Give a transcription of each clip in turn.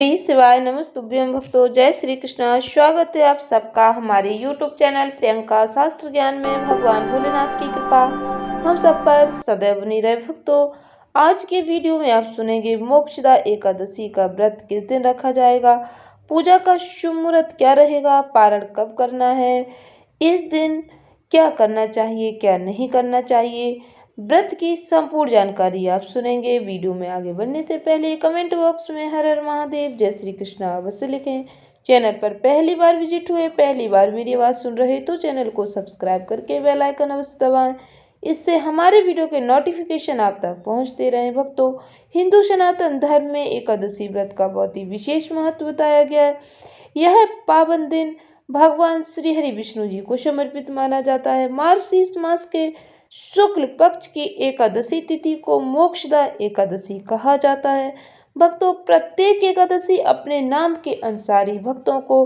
श्री शिवाय नमस्तुभ्यं भक्तों। जय श्री कृष्ण। स्वागत है आप सबका हमारे YouTube चैनल प्रियंका शास्त्र ज्ञान में। भगवान भोलेनाथ की कृपा हम सब पर सदैव बनी रहे। भक्तों, आज के वीडियो में आप सुनेंगे मोक्षदा एकादशी का व्रत किस दिन रखा जाएगा, पूजा का शुभ मुहूर्त क्या रहेगा, पारण कब करना है, इस दिन क्या करना चाहिए क्या नहीं करना चाहिए, व्रत की संपूर्ण जानकारी आप सुनेंगे। वीडियो में आगे बढ़ने से पहले कमेंट बॉक्स में हर हर महादेव जय श्री कृष्ण अवश्य लिखें। चैनल पर पहली बार विजिट हुए, पहली बार मेरी आवाज़ सुन रहे तो चैनल को सब्सक्राइब करके बेल आइकन अवश्य दबाएं, इससे हमारे वीडियो के नोटिफिकेशन आप तक पहुंचते रहें। भक्तों, हिंदू सनातन धर्म में एकादशी व्रत का बहुत ही विशेष महत्व बताया गया है। यह पावन दिन भगवान श्री हरि विष्णु जी को समर्पित माना जाता है। मार्गशीर्ष मास के शुक्ल पक्ष की एकादशी तिथि को मोक्षदा एकादशी कहा जाता है। भक्तों, प्रत्येक एकादशी अपने नाम के अनुसार ही भक्तों को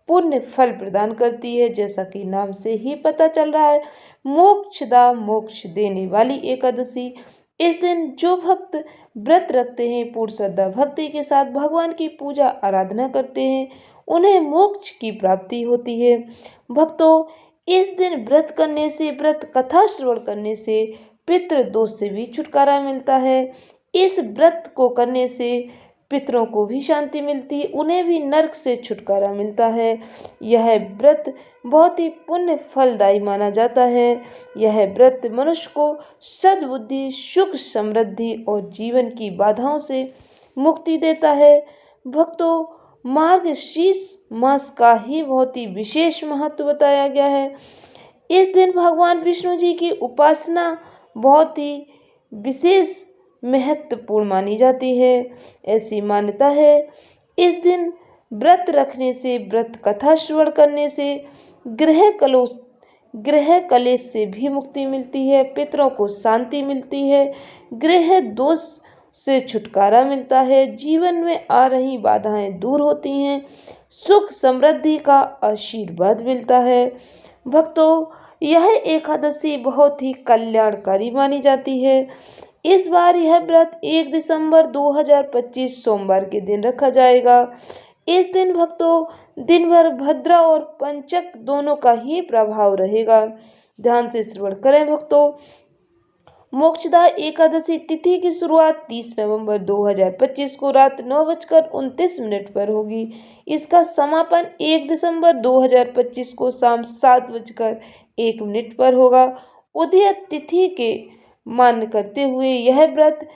पुण्य फल प्रदान करती है। जैसा कि नाम से ही पता चल रहा है, मोक्षदा मोक्ष देने वाली एकादशी। इस दिन जो भक्त व्रत रखते हैं, पूर्ण श्रद्धा भक्ति के साथ भगवान की पूजा आराधना करते हैं, उन्हें मोक्ष की प्राप्ति होती है। भक्तों, इस दिन व्रत करने से, व्रत कथा श्रवण करने से पितृ दोष से भी छुटकारा मिलता है। इस व्रत को करने से पितरों को भी शांति मिलती है, उन्हें भी नरक से छुटकारा मिलता है। यह व्रत बहुत ही पुण्य फलदायी माना जाता है। यह व्रत मनुष्य को सद्बुद्धि, सुख, समृद्धि और जीवन की बाधाओं से मुक्ति देता है। भक्तों, मार्गशीर्ष मास का ही बहुत ही विशेष महत्व बताया गया है। इस दिन भगवान विष्णु जी की उपासना बहुत ही विशेष महत्वपूर्ण मानी जाती है। ऐसी मान्यता है, इस दिन व्रत रखने से, व्रत कथा श्रवण करने से ग्रह कलेश से भी मुक्ति मिलती है, पितरों को शांति मिलती है, ग्रह दोष से छुटकारा मिलता है, जीवन में आ रही बाधाएं दूर होती हैं, सुख समृद्धि का आशीर्वाद मिलता है। भक्तों, यह एकादशी बहुत ही कल्याणकारी मानी जाती है। इस बार यह व्रत 1 दिसंबर 2025 सोमवार के दिन रखा जाएगा। इस दिन भक्तों दिन भर भद्रा और पंचक दोनों का ही प्रभाव रहेगा। ध्यान से श्रवण करें भक्तों। मोक्षदा एकादशी तिथि की शुरुआत 30 नवंबर 2025 को रात 9:29 पर होगी। इसका समापन 1 दिसंबर 2025 को शाम 7:01 पर होगा। उदय तिथि के मान्य करते हुए यह व्रत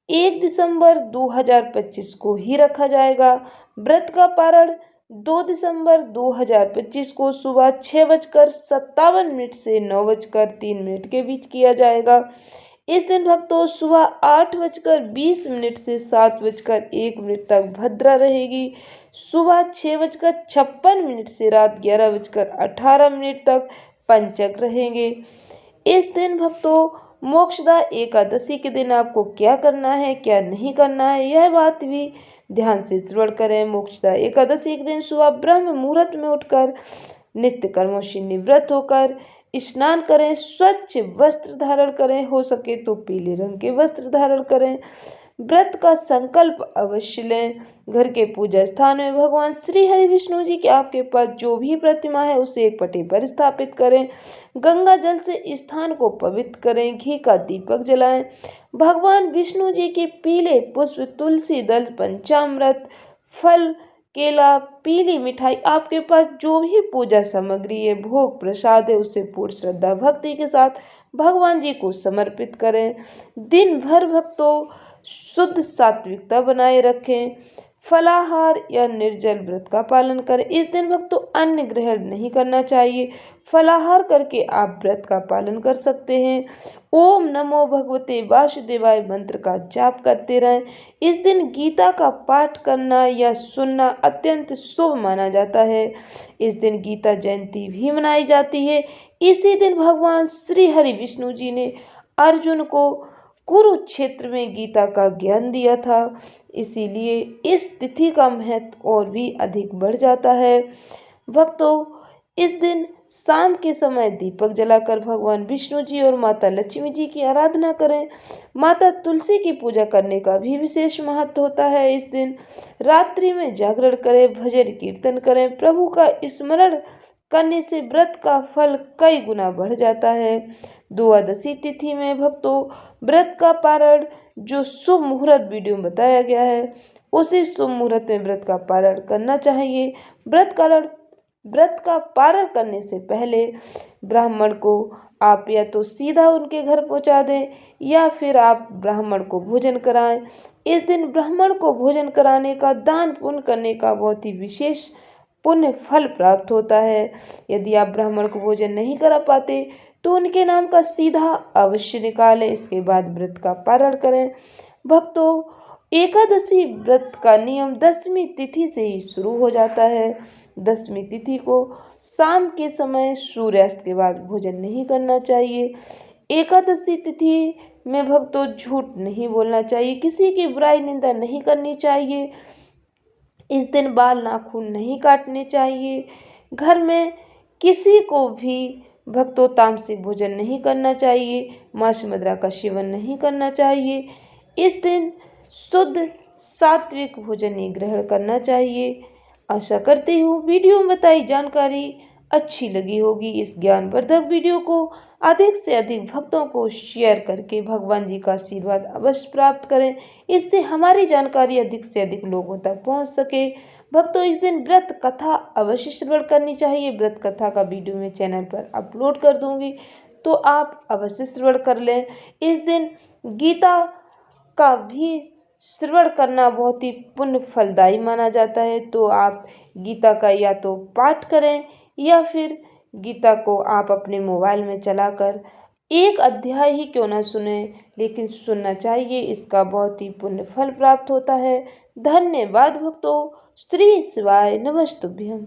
1 दिसंबर 2025 को ही रखा जाएगा। व्रत का पारण 2 दिसंबर 2025 को सुबह 6:57 से 9:03 के बीच किया जाएगा। इस दिन भक्तों सुबह 8:20 से 7:01 तक भद्रा रहेगी। सुबह 6:56 से रात 11:18 तक पंचक रहेंगे। इस दिन भक्तों मोक्षदा एकादशी के दिन आपको क्या करना है क्या नहीं करना है, यह बात भी ध्यान से श्रवण करें। मोक्षदा एकादशी के दिन सुबह ब्रह्म मुहूर्त में उठकर नित्य कर्मों से निवृत्त होकर स्नान करें, स्वच्छ वस्त्र धारण करें, हो सके तो पीले रंग के वस्त्र धारण करें। व्रत का संकल्प अवश्य लें। घर के पूजा स्थान में भगवान श्री हरि विष्णु जी के आपके पास जो भी प्रतिमा है उसे एक पटे पर स्थापित करें। गंगा जल से स्थान को पवित्र करें, घी का दीपक जलाएं। भगवान विष्णु जी के पीले पुष्प, तुलसी दल, पंचामृत, फल, केला, पीली मिठाई, आपके पास जो भी पूजा सामग्री है, भोग प्रसाद है, उसे पूर्ण श्रद्धा भक्ति के साथ भगवान जी को समर्पित करें। दिन भर भक्तों शुद्ध सात्विकता बनाए रखें। फलाहार या निर्जल व्रत का पालन करें। इस दिन भक्तों अन्न ग्रहण नहीं करना चाहिए। फलाहार करके आप व्रत का पालन कर सकते हैं। ओम नमो भगवते वासुदेवाय मंत्र का जाप करते रहें। इस दिन गीता का पाठ करना या सुनना अत्यंत शुभ माना जाता है। इस दिन गीता जयंती भी मनाई जाती है। इसी दिन भगवान श्री हरि विष्णु जी ने अर्जुन को कुरुक्षेत्र में गीता का ज्ञान दिया था, इसीलिए इस तिथि का महत्व और भी अधिक बढ़ जाता है। भक्तों, इस दिन शाम के समय दीपक जलाकर भगवान विष्णु जी और माता लक्ष्मी जी की आराधना करें। माता तुलसी की पूजा करने का भी विशेष महत्व होता है। इस दिन रात्रि में जागरण करें, भजन कीर्तन करें। प्रभु का स्मरण करने से व्रत का फल कई गुना बढ़ जाता है। द्वादशी तिथि में भक्तों व्रत का पारण, जो शुभ मुहूर्त वीडियो में बताया गया है, उसी शुभ मुहूर्त में व्रत का पारण करना चाहिए। व्रत का पारण करने से पहले ब्राह्मण को आप या तो सीधा उनके घर पहुंचा दें या फिर आप ब्राह्मण को भोजन कराएं। इस दिन ब्राह्मण को भोजन कराने का, दान पुण्य करने का बहुत ही विशेष पुण्य फल प्राप्त होता है। यदि आप ब्राह्मण को भोजन नहीं करा पाते तो उनके नाम का सीधा अवश्य निकालें। इसके बाद व्रत का पारण करें। भक्तों, एकादशी व्रत का नियम 10वीं तिथि से ही शुरू हो जाता है। 10वीं तिथि को शाम के समय सूर्यास्त के बाद भोजन नहीं करना चाहिए। एकादशी तिथि में भक्तों झूठ नहीं बोलना चाहिए, किसी की बुराई निंदा नहीं करनी चाहिए। इस दिन बाल नाखून नहीं काटने चाहिए। घर में किसी को भी भक्तों तामसिक भोजन नहीं करना चाहिए। मांस मदिरा का सेवन नहीं करना चाहिए। इस दिन शुद्ध सात्विक भोजन ही ग्रहण करना चाहिए। आशा करती हूँ वीडियो में बताई जानकारी अच्छी लगी होगी। इस ज्ञानवर्धक वीडियो को अधिक से अधिक भक्तों को शेयर करके भगवान जी का आशीर्वाद अवश्य प्राप्त करें। इससे हमारी जानकारी अधिक से अधिक लोगों तक पहुंच सके। भक्तों, इस दिन व्रत कथा अवश्य श्रवण करनी चाहिए। व्रत कथा का वीडियो मैं चैनल पर अपलोड कर दूंगी, तो आप अवश्य श्रवण कर लें। इस दिन गीता का भी श्रवण करना बहुत ही पुण्य फलदायी माना जाता है। तो आप गीता का या तो पाठ करें या फिर गीता को आप अपने मोबाइल में चलाकर एक अध्याय ही क्यों ना सुने, लेकिन सुनना चाहिए। इसका बहुत ही पुण्य फल प्राप्त होता है। धन्यवाद भक्तों। श्री शिवाय नमस्तुभ्यम।